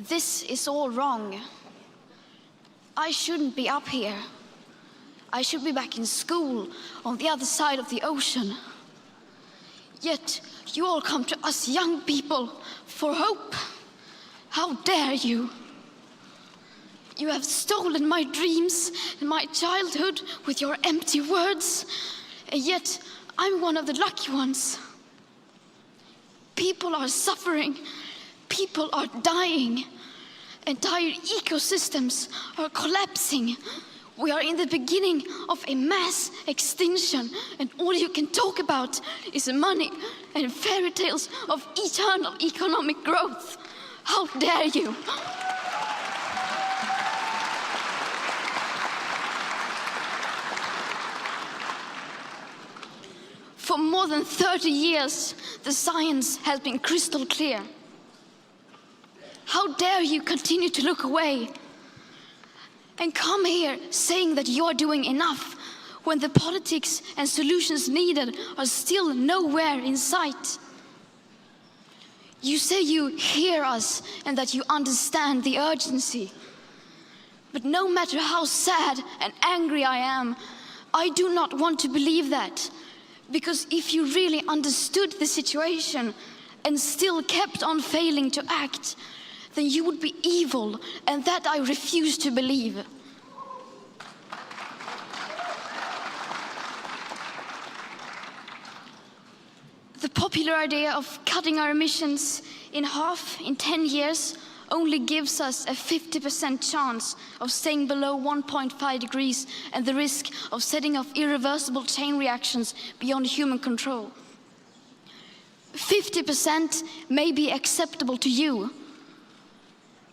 This is all wrong. I shouldn't be up here. I should be back in school on the other side of the ocean. Yet you all come to us young people for hope. How dare you? You have stolen my dreams and my childhood with your empty words, and yet I'm one of the lucky ones. People are suffering, people are dying, entire ecosystems are collapsing. We are in the beginning of a mass extinction, and all you can talk about is money and fairy tales of eternal economic growth. How dare you? For more than 30 years, the science has been crystal clear. How dare you continue to look away and come here saying that you are doing enough when the politics and solutions needed are still nowhere in sight? You say you hear us and that you understand the urgency. But no matter how sad and angry I am, I do not want to believe that. Because if you really understood the situation and still kept on failing to act, then you would be evil, and that I refuse to believe. The popular idea of cutting our emissions in half in 10 years only gives us a 50% chance of staying below 1.5 degrees and the risk of setting off irreversible chain reactions beyond human control. 50% may be acceptable to you,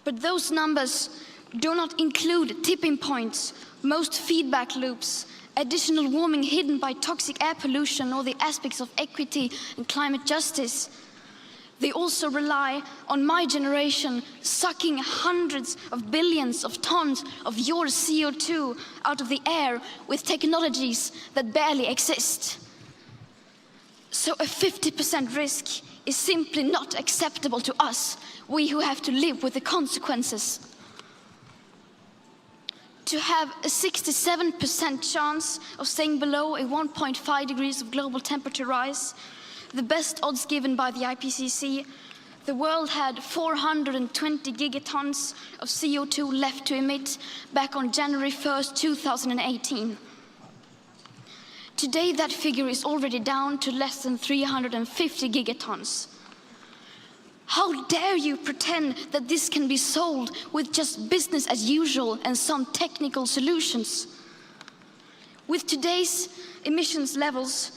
but those numbers do not include tipping points, most feedback loops, additional warming hidden by toxic air pollution, or the aspects of equity and climate justice. They also rely on my generation sucking hundreds of billions of tons of your CO2 out of the air with technologies that barely exist. So a 50% risk is simply not acceptable to us, we who have to live with the consequences. To have a 67% chance of staying below a 1.5 degrees of global temperature rise, the best odds given by the IPCC, the world had 420 gigatons of CO2 left to emit back on January 1st, 2018. Today, that figure is already down to less than 350 gigatons. How dare you pretend that this can be solved with just business as usual and some technical solutions? With today's emissions levels,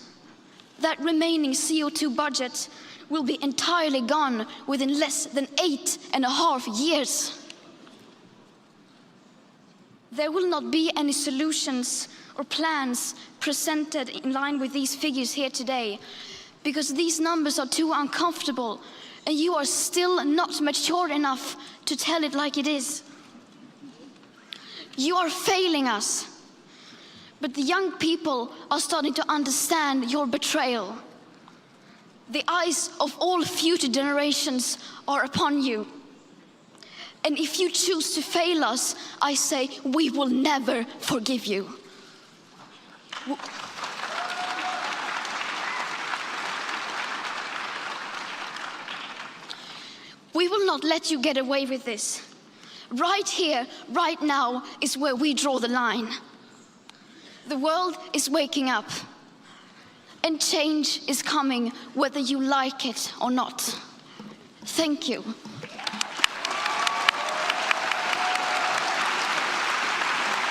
that remaining CO2 budget will be entirely gone within less than 8.5 years. There will not be any solutions or plans presented in line with these figures here today, because these numbers are too uncomfortable and you are still not mature enough to tell it like it is. You are failing us. But the young people are starting to understand your betrayal. The eyes of all future generations are upon you. And if you choose to fail us, I say we will never forgive you. We will not let you get away with this. Right here, right now, is where we draw the line. The world is waking up, and change is coming whether you like it or not. Thank you.